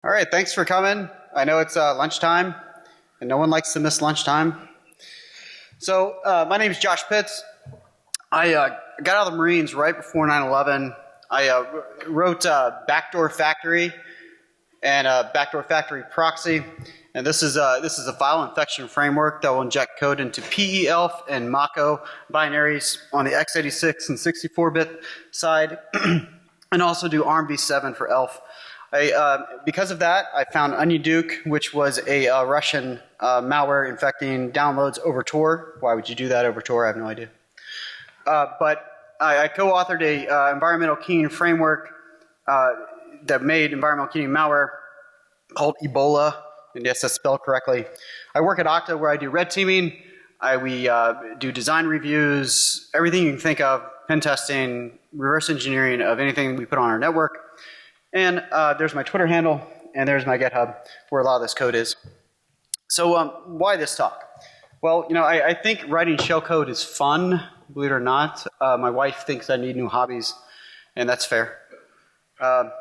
All right, thanks for coming. I know it's lunchtime, and no one likes to miss lunchtime. So my name is JoSh Pitts. I got out of the Marines right before 9/11. I wrote Backdoor Factory and Backdoor Factory Proxy, and this is a file infection framework that will inject code into PE-ELF and Mako binaries on the x86 and 64-bit side, and also do ARM v7 for ELF. Because of that, I found Onion Duke, which was a Russian malware infecting downloads over Tor. Why would you do that over Tor? I have no idea. But I co-authored a environmental keying framework that made environmental keying malware called Ebola, and yes, that's spelled correctly. I work at Okta where I do red teaming. We do design reviews, everything you can think of, pen testing, reverse engineering of anything we put on our network. And there's my Twitter handle, and there's my GitHub, where a lot of this code is. So why this talk? Well, you know, I think writing shellcode is fun, believe it or not. My wife thinks I need new hobbies, and that's fair. And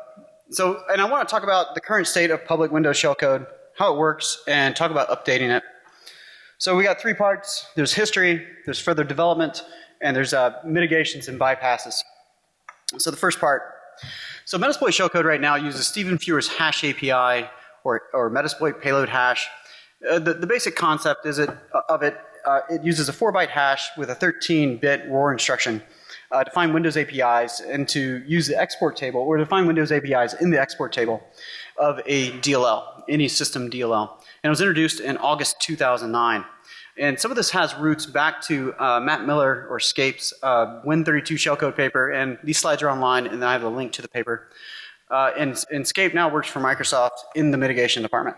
I want to talk about the current state of public Windows shellcode, how it works, and talk about updating it. So we got three parts. There's history, there's further development, and there's mitigations and bypasses. So the first part. So Metasploit shellcode right now uses Stephen Fewer's hash API or Metasploit payload hash. The basic concept is it uses a 4-byte hash with a 13-bit ROR instruction to find Windows APIs and to use the export table or to find Windows APIs in the export table of a DLL, any system DLL. And it was introduced in August 2009. And some of this has roots back to Matt Miller or Scape's Win32 shellcode paper, and these slides are online, and I have a link to the paper. And Scape now works for Microsoft in the mitigation department.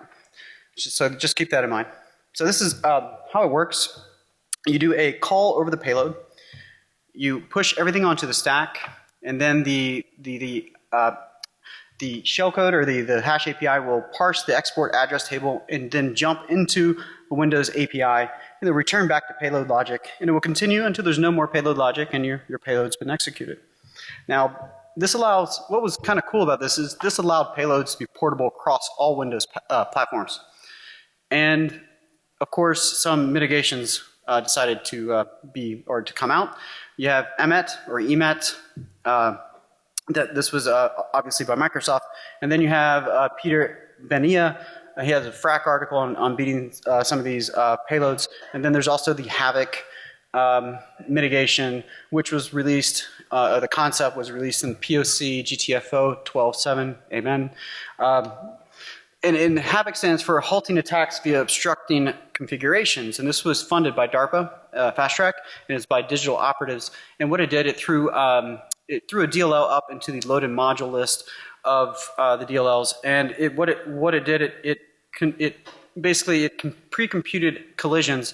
So just keep that in mind. So this is how it works. You do a call over the payload. You push everything onto the stack, and then the shellcode or the hash API will parse the export address table and then jump into the Windows API, and it'll return back to payload logic, and it will continue until there's no more payload logic and your payload's been executed. Now, this allows, what was kind of cool about this is this allowed payloads to be portable across all Windows platforms. And of course, some mitigations decided to come out. You have EMET or EMET, this was obviously by Microsoft, and then you have Peter Benia. He has a FRAC article on beating some of these payloads, and then there's also the Havoc mitigation, which was released, the concept was released in POC GTFO 12.7, amen. And Havoc stands for Halting Attacks via Obstructing Configurations, and this was funded by DARPA, Fast Track, and it's by Digital Operatives. And what it did, it threw a DLL up into the loaded module list of the DLLs, and what it did, it basically pre-computed collisions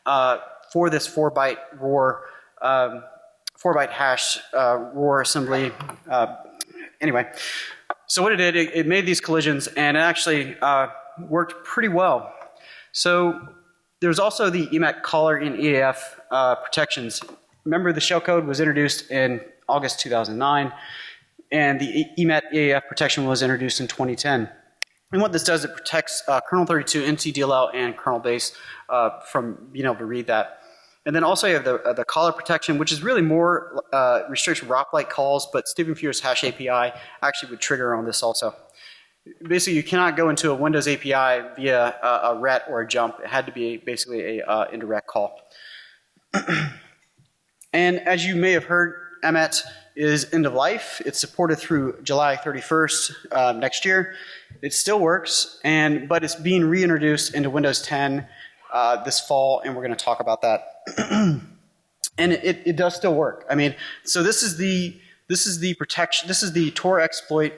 for this 4-byte ROR, 4-byte hash ROR assembly. Anyway, so what it did, it made these collisions, and it actually worked pretty well. So there's also the EMET caller in EAF protections. Remember, the shellcode was introduced in August 2009. And the EMET EAF protection was introduced in 2010. And what this does, it protects kernel 32, NTDLL, and kernel base from being able to read that. And then also you have the caller protection, which is really more restricts ROP-like calls, but Stephen Fewer's hash API actually would trigger on this also. Basically, you cannot go into a Windows API via a RET or a jump. It had to be basically a indirect call. And as you may have heard, EMET is end of life. It's supported through July 31st next year. It still works, but it's being reintroduced into Windows 10 this fall, and we're going to talk about that. And it does still work. I mean, so this is the protection. This is the Tor exploit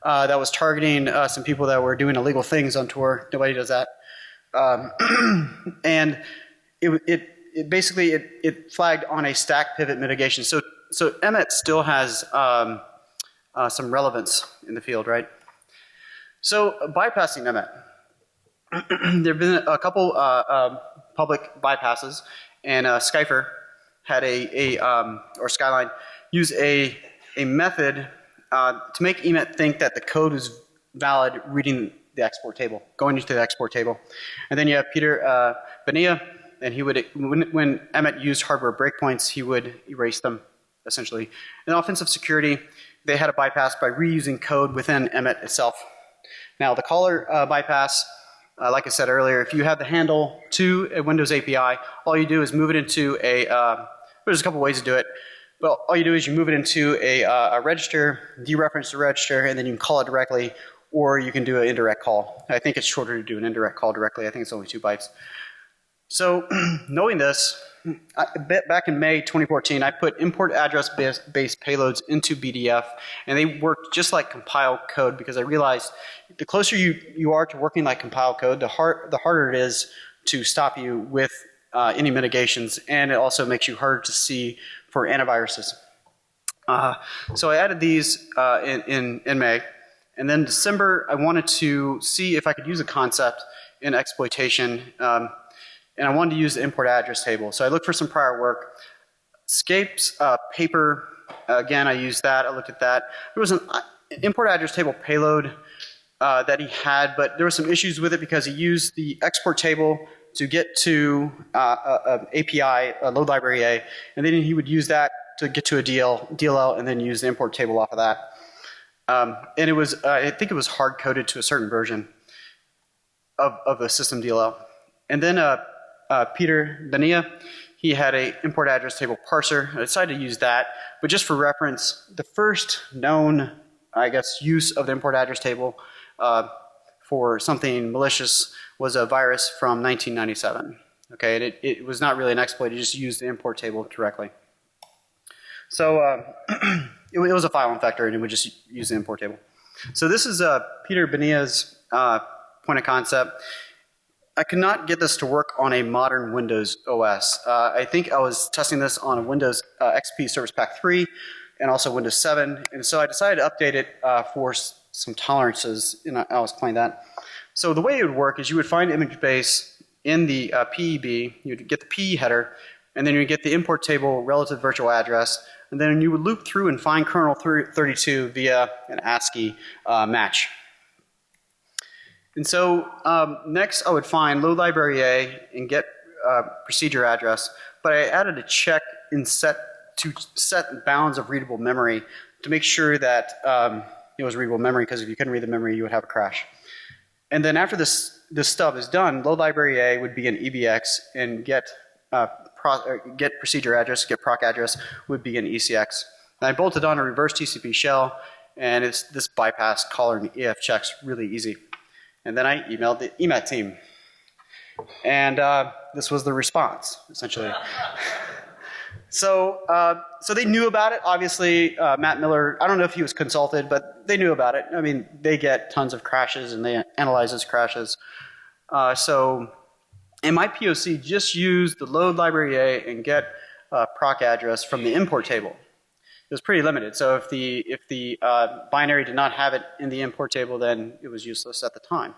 that was targeting some people that were doing illegal things on Tor. Nobody does that. And it basically flagged on a stack pivot mitigation. So EMET still has some relevance in the field, right? So bypassing EMET. There have been a couple public bypasses, and Skyfer had or Skyline used a method to make EMET think that the code was valid reading the export table, going into the export table. And then you have Peter Bonilla, and he would, when Emmet used hardware breakpoints, he would erase them, essentially. In offensive security, they had a bypass by reusing code within Emmet itself. Now, the caller bypass, like I said earlier, if you have the handle to a Windows API, all you do is move it into a, there's a couple ways to do it. Well, all you do is you move it into a register, dereference the register, and then you can call it directly, or you can do an indirect call. I think it's shorter to do an indirect call directly. I think it's only 2 bytes. So knowing this, back in May 2014, I put import address-based payloads into BDF, and they worked just like compiled code because I realized the closer you are to working like compiled code, the harder it is to stop you with any mitigations, and it also makes you harder to see for antiviruses. So I added these in May, and then December I wanted to see if I could use a concept in exploitation. And I wanted to use the import address table. So I looked for some prior work. Scape's paper, again, I used that. I looked at that. There was an import address table payload that he had, but there were some issues with it because he used the export table to get to an API, a load library A, and then he would use that to get to a DLL and then use the import table off of that. And it was, I think it was hard-coded to a certain version of the system DLL. And then Peter Bonilla, he had a import address table parser. I decided to use that, but just for reference, the first known, I guess, use of the import address table for something malicious was a virus from 1997. Okay, and it was not really an exploit, it just used the import table directly. So it was a file infector, and it would just use the import table. So this is Peter Bonilla's point of concept. I could not get this to work on a modern Windows OS. I think I was testing this on a Windows XP Service Pack 3 and also Windows 7, and so I decided to update it for some tolerances, and I'll explain that. So the way it would work is you would find image base in the PEB, you'd get the PE header, and then you'd get the import table relative virtual address, and then you would loop through and find kernel 32 via an ASCII match. And so next I would find load library A and get procedure address, but I added a check in set bounds of readable memory to make sure that it was readable memory, because if you couldn't read the memory you would have a crash. And then after this stub is done, load library A would be an EBX, and get procedure address, get proc address would be an ECX. And I bolted on a reverse TCP shell, and this bypass caller and EF checks really easy. And then I emailed the EMAT team. And this was the response, essentially. So they knew about it. Obviously, Matt Miller, I don't know if he was consulted, but they knew about it. I mean, they get tons of crashes, and they analyze those crashes. And my POC just used the load library A and get proc address from the import table. It was pretty limited. So if the binary did not have it in the import table, then it was useless at the time.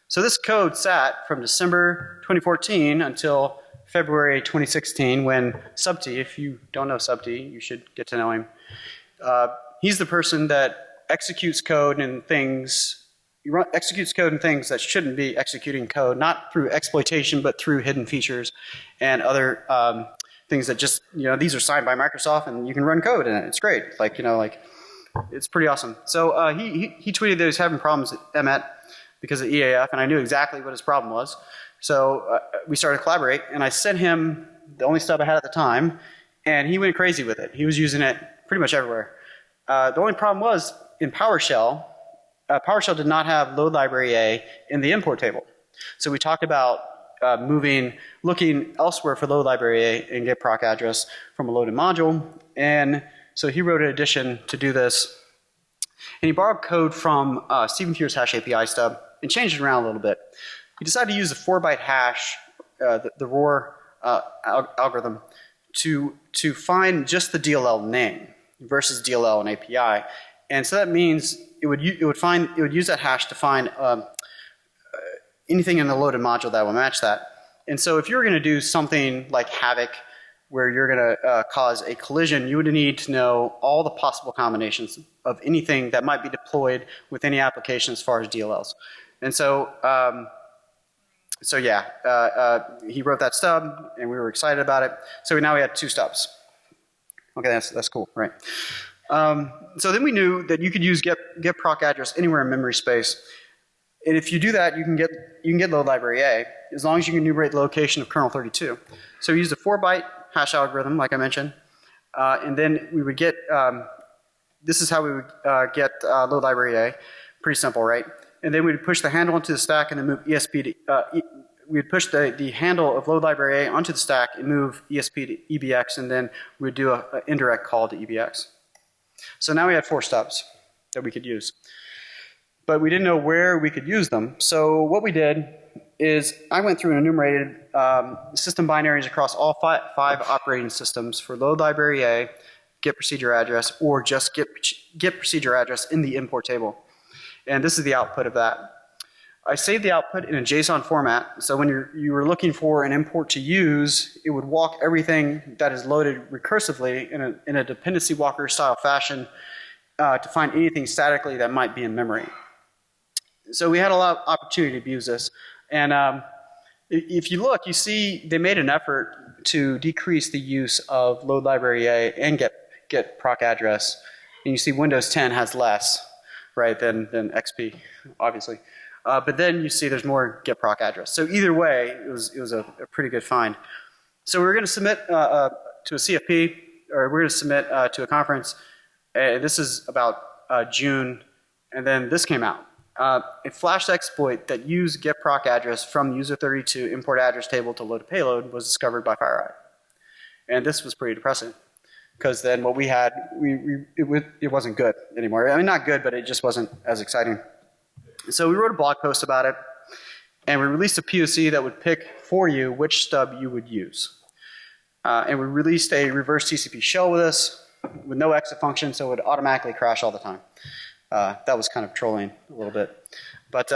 So this code sat from December 2014 until February 2016, when Subti, if you don't know Subti, you should get to know him. He's the person that executes code and things. Executes code and things that shouldn't be executing code, not through exploitation, but through hidden features and other things that just, these are signed by Microsoft, and you can run code in it. It's great. It's pretty awesome. So he tweeted that he was having problems at Emmet because of EAF, and I knew exactly what his problem was. So we started to collaborate, and I sent him the only stub I had at the time, and he went crazy with it. He was using it pretty much everywhere. The only problem was in PowerShell. PowerShell did not have load library A in the import table. So we talked about looking elsewhere for load library A and get proc address from a loaded module. And so he wrote an addition to do this. And he borrowed code from Stephen Fear's hash API stub and changed it around a little bit. He decided to use the 4-byte hash, the ROR algorithm, to find just the DLL name versus DLL and API. And so that means it would use that hash to find anything in the loaded module that will match that. And so if you're going to do something like Havoc, where you're going to cause a collision, you would need to know all the possible combinations of anything that might be deployed with any application as far as DLLs. And so, he wrote that stub, and we were excited about it. So now we had 2 stubs. Okay, that's cool, right? So then we knew that you could use get proc address anywhere in memory space. And if you do that, you can get load library A, as long as you can enumerate the location of kernel 32. So we used a 4-byte hash algorithm, like I mentioned. And then we would get, this is how we would get load library A. Pretty simple, right? And then we'd push the handle into the stack and then move ESP to, we'd push the handle of load library A onto the stack and move ESP to EBX, and then we'd do an indirect call to EBX. So now we had 4 stubs that we could use. But we didn't know where we could use them. So what we did is I went through and enumerated system binaries across all 5 operating systems for load library A, get procedure address, or just get procedure address in the import table. And this is the output of that. I saved the output in a JSON format, so when you were looking for an import to use, it would walk everything that is loaded recursively in a dependency walker style fashion to find anything statically that might be in memory. So we had a lot of opportunity to use this. And if you look, you see they made an effort to decrease the use of load library A and get proc address. And you see Windows 10 has less, right, than XP, obviously. But then you see there's more get proc address. So either way, it was a pretty good find. So we were going to submit to a CFP, or we're going to submit to a conference. This is about June, and then this came out. A flash exploit that used get proc address from user32 import address table to load a payload was discovered by FireEye. And this was pretty depressing, because then what we had, it wasn't good anymore. I mean, not good, but it just wasn't as exciting. So we wrote a blog post about it, and we released a POC that would pick for you which stub you would use. And we released a reverse TCP shell with this, with no exit function, so it would automatically crash all the time. That was kind of trolling a little bit. But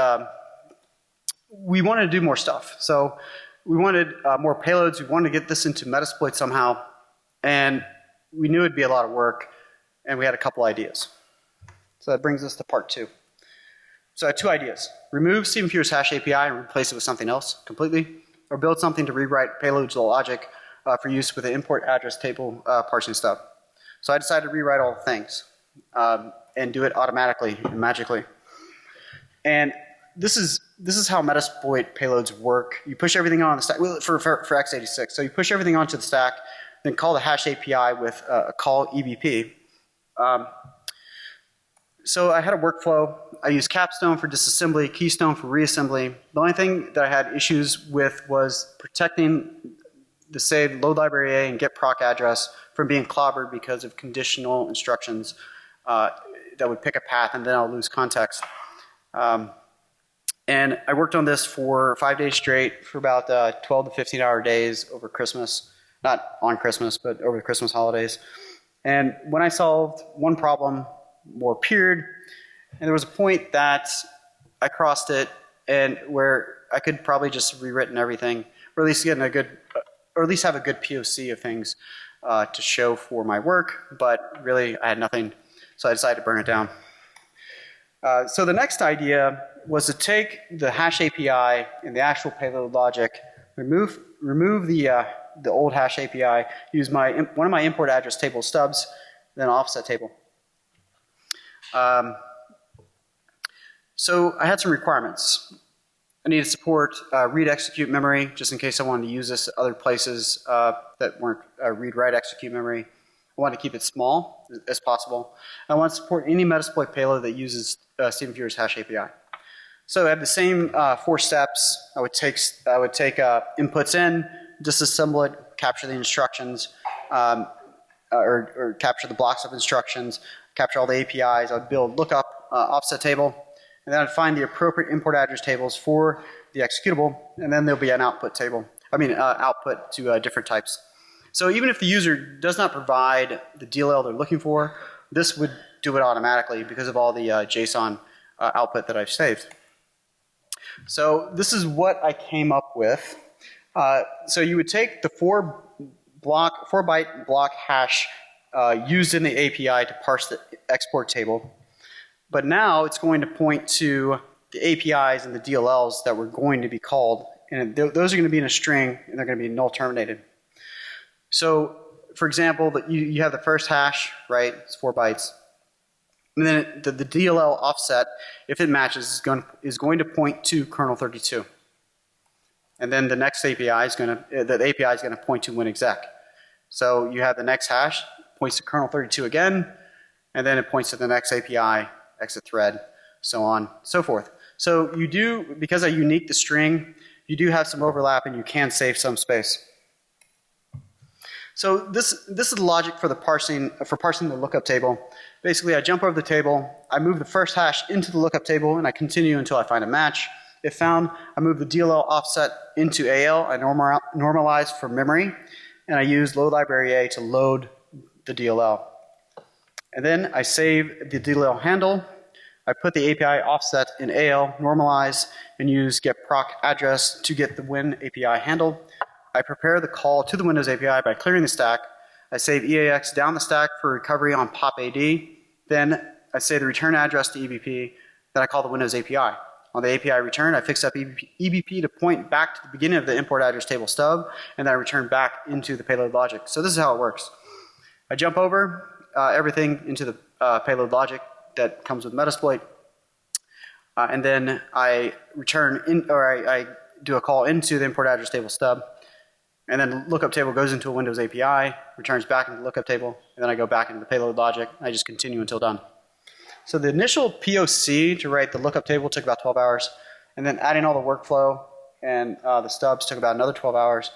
we wanted to do more stuff. So we wanted more payloads. We wanted to get this into Metasploit somehow. And we knew it'd be a lot of work, and we had a couple ideas. So that brings us to part 2. So I had 2 ideas. Remove Stephen Peter's hash API and replace it with something else completely, or build something to rewrite payload logic for use with the import address table parsing stuff. So I decided to rewrite all the things and do it automatically and magically. And this is how Metasploit payloads work. You push everything on the stack for x86. So you push everything onto the stack, then call the hash API with a call EBP. So I had a workflow. I used Capstone for disassembly, Keystone for reassembly. The only thing that I had issues with was protecting the saved load library A and get proc address from being clobbered because of conditional instructions that would pick a path, and then I'll lose context. And I worked on this for 5 days straight for about 12 to 15-hour days over Christmas. Not on Christmas, but over the Christmas holidays. And when I solved one problem, more appeared, and there was a point that I crossed it, and where I could probably just rewritten everything, or at least get a good, or at least have a good POC of things to show for my work. But really, I had nothing, so I decided to burn it down. So the next idea was to take the hash API and the actual payload logic, remove the old hash API, use one of my import address table stubs, then an offset table. So I had some requirements. I needed to support read execute memory, just in case I wanted to use this at other places that weren't read write execute memory. I wanted to keep it small as possible. I want to support any Metasploit payload that uses Stephen Peter's hash API. So I had the same 4 steps. I would take inputs in, disassemble it, capture the instructions, or capture the blocks of instructions, capture all the APIs. I would build lookup offset table, and then I'd find the appropriate import address tables for the executable, and then there'll be an output table. Output to different types. So even if the user does not provide the DLL they're looking for, this would do it automatically because of all the JSON output that I've saved. So this is what I came up with. So you would take the 4-byte block hash used in the API to parse the export table, but now it's going to point to the APIs and the DLLs that were going to be called, and those are going to be in a string, and they're going to be null terminated. So, for example, you have the first hash, right? It's 4 bytes. And then the DLL offset, if it matches, is going to point to kernel 32. And then the next API is going to point to winexec. So you have the next hash, points to kernel 32 again, and then it points to the next API, exit thread, so on, so forth. So you do, because I unique the string, you do have some overlap and you can save some space. So this is the logic for parsing the lookup table. Basically, I jump over the table, I move the first hash into the lookup table, and I continue until I find a match. If found, I move the DLL offset into AL, I normalize for memory, and I use load library A to load the DLL. And then I save the DLL handle, I put the API offset in AL, normalize, and use get proc address to get the win API handle. I prepare the call to the Windows API by clearing the stack. I save EAX down the stack for recovery on pop AD. Then I save the return address to EBP. Then I call the Windows API. On the API return, I fix up EBP to point back to the beginning of the import address table stub, and then I return back into the payload logic. So this is how it works. I jump over everything into the payload logic that comes with Metasploit, and then I I do a call into the import address table stub. And then the lookup table goes into a Windows API, returns back into the lookup table, and then I go back into the payload logic. I just continue until done. So the initial POC to write the lookup table took about 12 hours, and then adding all the workflow and the stubs took about another 12 hours.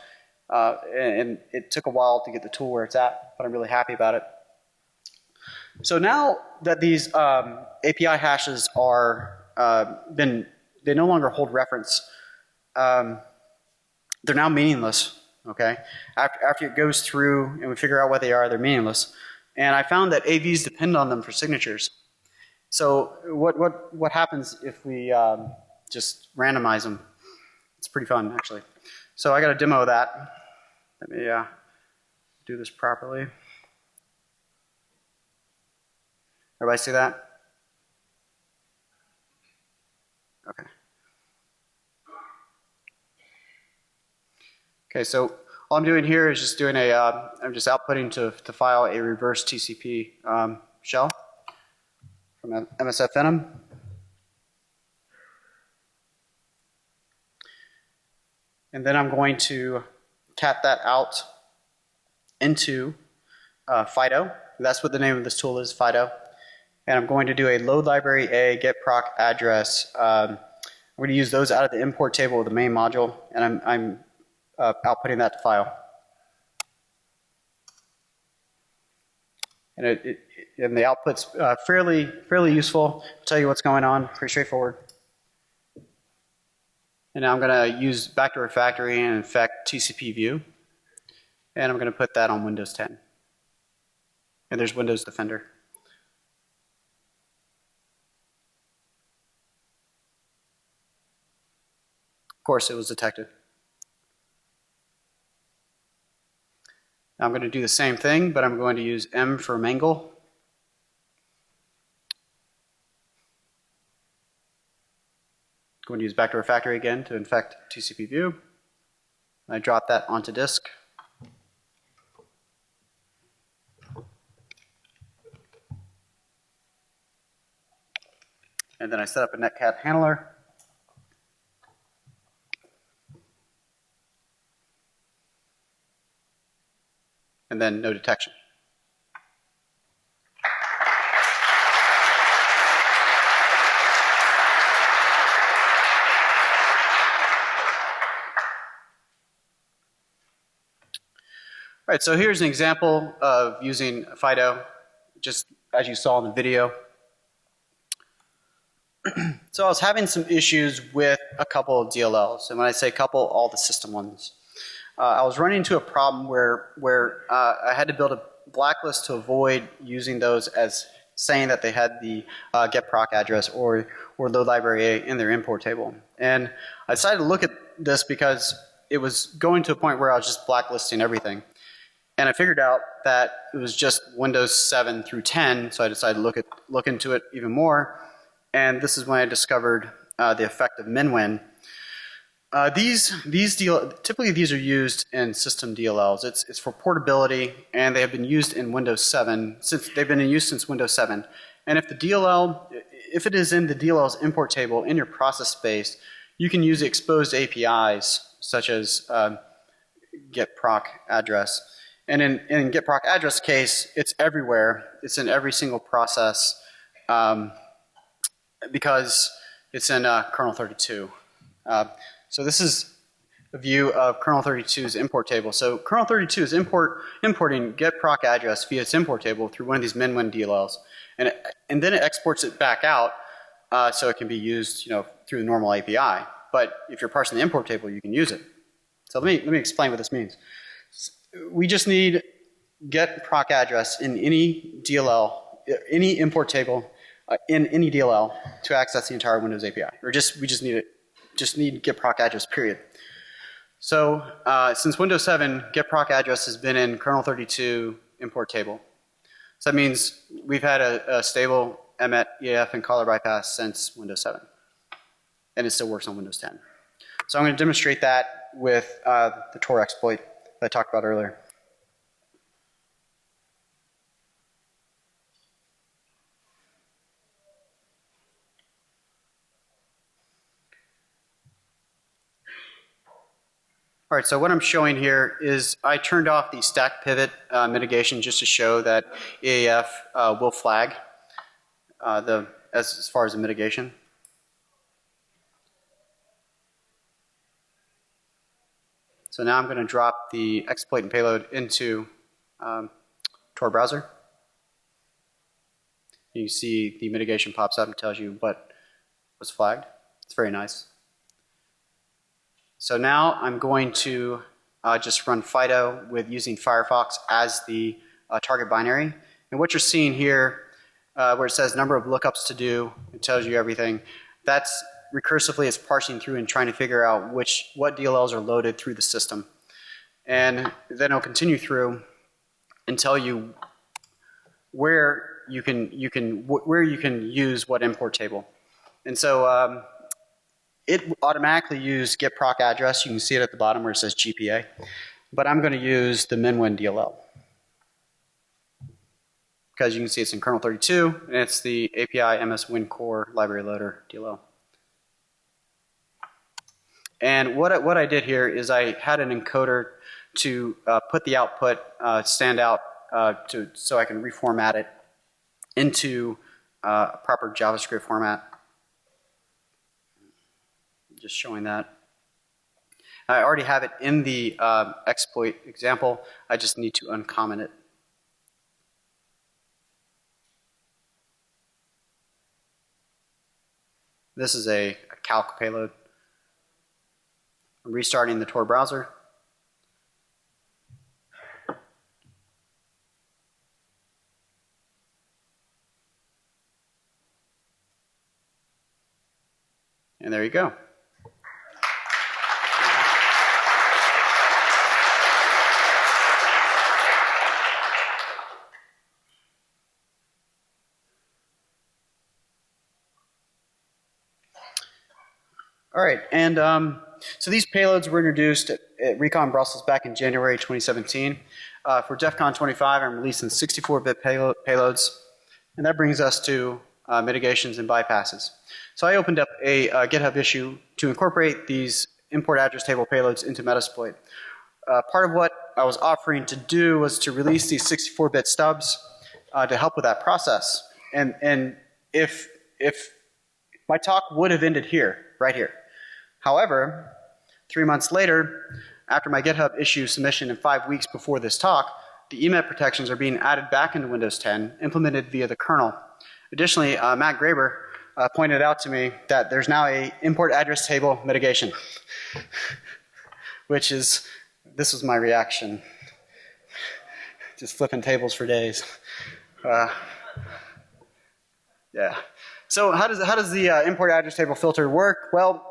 And it took a while to get the tool where it's at, but I'm really happy about it. So now that these API hashes are they no longer hold reference, they're now meaningless. Okay, after it goes through and we figure out what they are, they're meaningless. And I found that AVs depend on them for signatures. So what happens if we just randomize them? It's pretty fun, actually. So I got a demo of that. Let me do this properly. Everybody see that? Okay. Okay, so all I'm doing here is just doing I'm just outputting to file a reverse TCP shell from MSF Venom. And then I'm going to cat that out into Fido. That's what the name of this tool is, Fido. And I'm going to do a load library A, get proc address. I'm going to use those out of the import table of the main module, and I'm outputting that to file. And and the output's fairly useful. I'll tell you what's going on, pretty straightforward. And now I'm going to use backdoor factory and infect TCP view. And I'm going to put that on Windows 10. And there's Windows Defender. Of course, it was detected. Now I'm going to do the same thing, but I'm going to use M for mangle. Going to use backdoor factory again to infect TCP view. I drop that onto disk. And then I set up a netcat handler. And then no detection. All right, so here's an example of using Fido, just as you saw in the video. So I was having some issues with a couple of DLLs, and when I say couple, all the system ones. I was running into a problem where I had to build a blacklist to avoid using those as saying that they had the get proc address or load library A in their import table. And I decided to look at this because it was going to a point where I was just blacklisting everything. And I figured out that it was just Windows 7 through 10, so I decided to look into it even more. And this is when I discovered the effect of min-win. Typically these are used in system DLLs. It's for portability, and they have been used in Windows 7 since Windows 7. And if the DLL, if it is in the DLL's import table in your process space, you can use exposed APIs such as get proc address. And in get proc address case, it's everywhere. It's in every single process because it's in kernel 32. So this is a view of kernel 32's import table. So kernel 32 is importing get proc address via its import table through one of these min-win DLLs, and then it exports it back out so it can be used, through the normal API. But if you're parsing the import table, you can use it. So let me explain what this means. We just need get proc address in any DLL, any import table in any DLL to access the entire Windows API, or we just need get proc address, period. So since Windows 7, get proc address has been in kernel 32 import table. So that means we've had a stable emmet, EAF, and caller bypass since Windows 7. And it still works on Windows 10. So I'm going to demonstrate that with the Tor exploit that I talked about earlier. All right, so what I'm showing here is I turned off the stack pivot mitigation just to show that EAF will flag as far as the mitigation. So now I'm going to drop the exploit and payload into Tor browser. You see the mitigation pops up and tells you what was flagged. It's very nice. So now I'm going to just run Fido with using Firefox as the target binary. And what you're seeing here, where it says number of lookups to do, it tells you everything. That's recursively it's parsing through and trying to figure out what DLLs are loaded through the system. And then it'll continue through and tell you where you can use what import table. And so it automatically used get proc address. You can see it at the bottom where it says GPA. But I'm going to use the min-win DLL. Because you can see it's in kernel 32, and it's the API MS Win Core library loader DLL. And what I did here is I had an encoder to put the output stand out so I can reformat it into a proper JavaScript format. Just showing that. I already have it in the exploit example. I just need to uncomment it. This is a calc payload. I'm restarting the Tor browser. And there you go. All right, and so these payloads were introduced at Recon Brussels back in January 2017. For DEF CON 25, I'm releasing 64-bit payloads, and that brings us to mitigations and bypasses. So I opened up a GitHub issue to incorporate these import address table payloads into Metasploit. Part of what I was offering to do was to release these 64-bit stubs to help with that process. And if my talk would have ended here, right here. However, 3 months later, after my GitHub issue submission and 5 weeks before this talk, the EMET protections are being added back into Windows 10, implemented via the kernel. Additionally, Matt Graber pointed out to me that there's now a import address table mitigation, which is, this was my reaction. Just flipping tables for days. Yeah. So how does the import address table filter work? Well,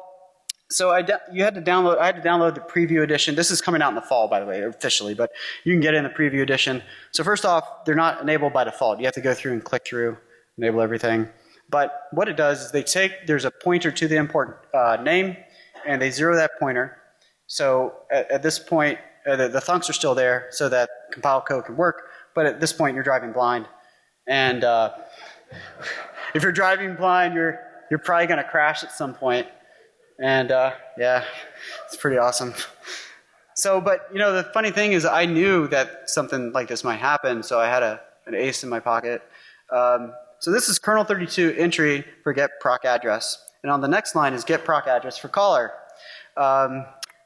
so I had to download the preview edition. This is coming out in the fall, by the way, officially, but you can get it in the preview edition. So first off, they're not enabled by default. You have to go through and click through, enable everything. But what it does is there's a pointer to the import name, and they zero that pointer. So at this point, the thunks are still there so that compile code can work, but at this point you're driving blind. And if you're driving blind, you're probably going to crash at some point. And yeah, it's pretty awesome. So, but you know, the funny thing is I knew that something like this might happen, so I had an ace in my pocket. So this is kernel 32 entry for get proc address. And on the next line is get proc address for caller.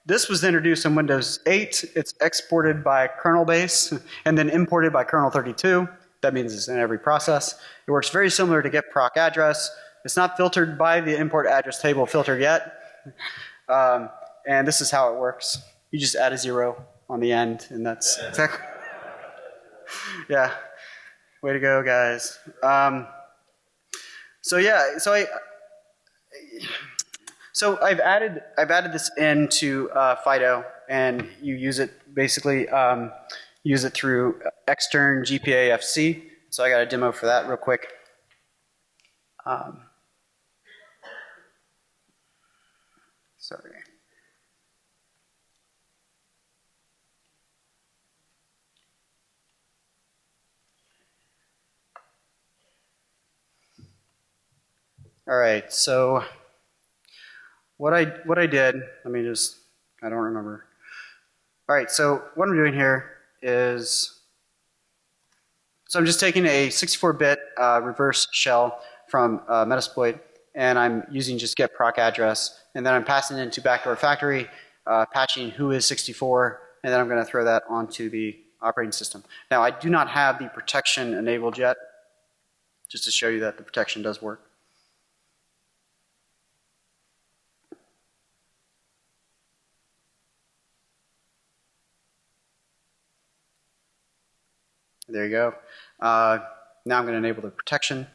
This was introduced in Windows 8. It's exported by kernel base and then imported by kernel 32. That means it's in every process. It works very similar to get proc address. It's not filtered by the import address table filter yet. And this is how it works. You just add a 0 on the end, and that's exactly. Yeah, way to go, guys. So yeah, so I've added this into Fido, and you use it basically use it through extern GPAFC. So I got a demo for that real quick. Sorry. All right, so what I did, let me just, I don't remember. All right, so what I'm doing here is, so I'm just taking a 64-bit reverse shell from Metasploit, and I'm using just get proc address, and then I'm passing it into backdoor factory, patching who is 64, and then I'm going to throw that onto the operating system. Now, I do not have the protection enabled yet, just to show you that the protection does work. There you go. Now I'm going to enable the protection.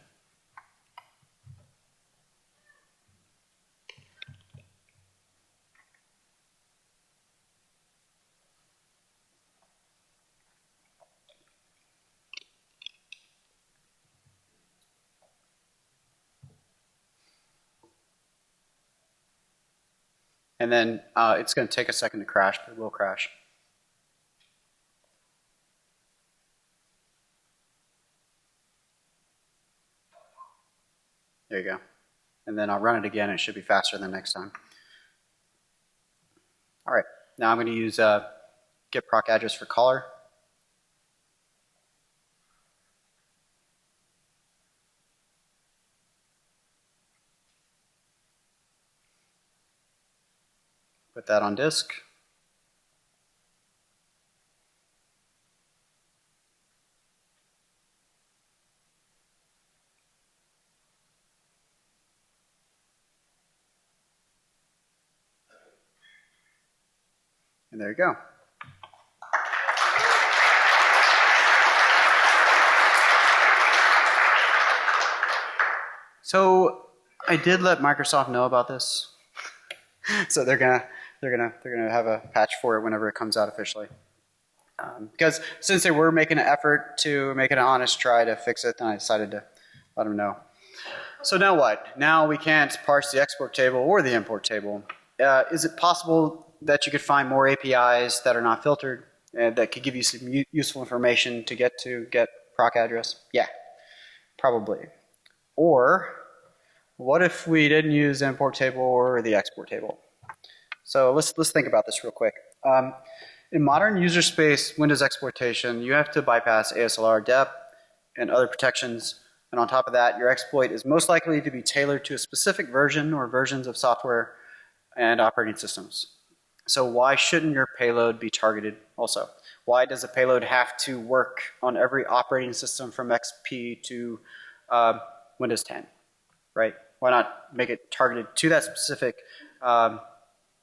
And then it's going to take a second to crash, but it will crash. There you go. And then I'll run it again. It should be faster than next time. All right. Now I'm going to use get proc address for caller. Put that on disk. And there you go. So I did let Microsoft know about this. So they're gonna have a patch for it whenever it comes out officially. Because since they were making an effort to make it an honest try to fix it, then I decided to let them know. So now what? Now we can't parse the export table or the import table. Is it possible that you could find more APIs that are not filtered that could give you some useful information to get proc address? Yeah, probably. Or what if we didn't use the import table or the export table? So let's think about this real quick. In modern user space Windows exploitation, you have to bypass ASLR dep and other protections. And on top of that, your exploit is most likely to be tailored to a specific version or versions of software and operating systems. So why shouldn't your payload be targeted also? Why does a payload have to work on every operating system from XP to Windows 10, right? Why not make it targeted to that specific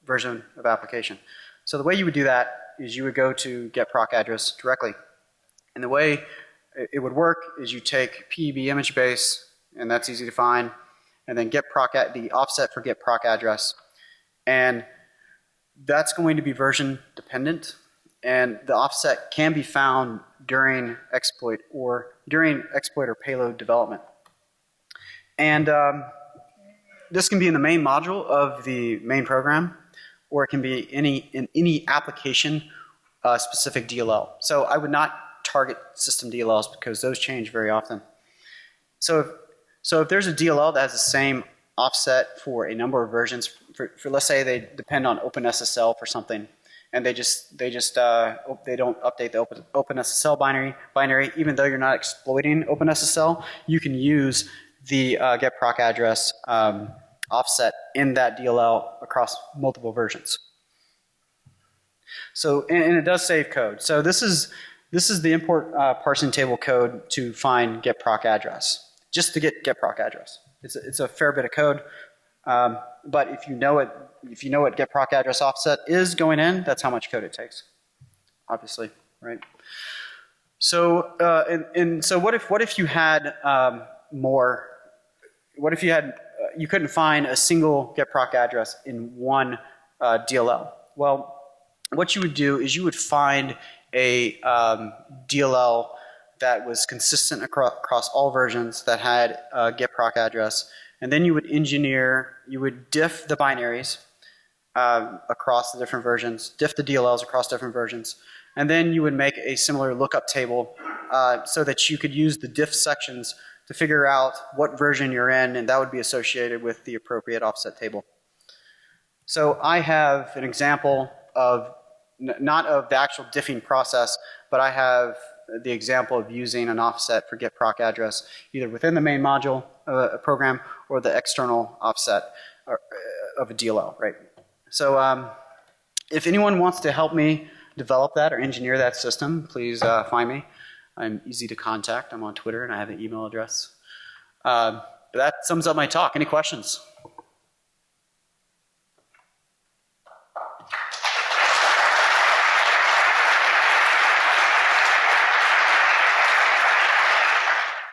version of application? So the way you would do that is you would go to get proc address directly. And the way it would work is you take PEB image base, and that's easy to find, and then get proc the offset for get proc address. And that's going to be version dependent, and the offset can be found during exploit or payload development. And this can be in the main module of the main program, or it can be in any application specific DLL. So I would not target system DLLs because those change very often. So if there's a DLL that has the same offset for a number of versions, for let's say they depend on OpenSSL for something, and they don't update the OpenSSL binary, even though you're not exploiting OpenSSL, you can use the get proc address offset in that DLL across multiple versions. So, and it does save code. So this is the import parsing table code to find get proc address, just to get proc address. It's a fair bit of code, but if you know what get proc address offset is going in, that's how much code it takes, obviously, right? So so what if you had more? What if you couldn't find a single get proc address in one DLL? Well, what you would do is you would find a DLL that was consistent across all versions that had a get proc address, and then you would diff the binaries across the different versions, diff the DLLs across different versions, and then you would make a similar lookup table so that you could use the diff sections to figure out what version you're in, and that would be associated with the appropriate offset table. So I have an example of, not of the actual diffing process, but I have the example of using an offset for get proc address either within the main module program or the external offset of a DLL, right? So if anyone wants to help me develop that or engineer that system, please find me. I'm easy to contact. I'm on Twitter and I have an email address. But that sums up my talk. Any questions?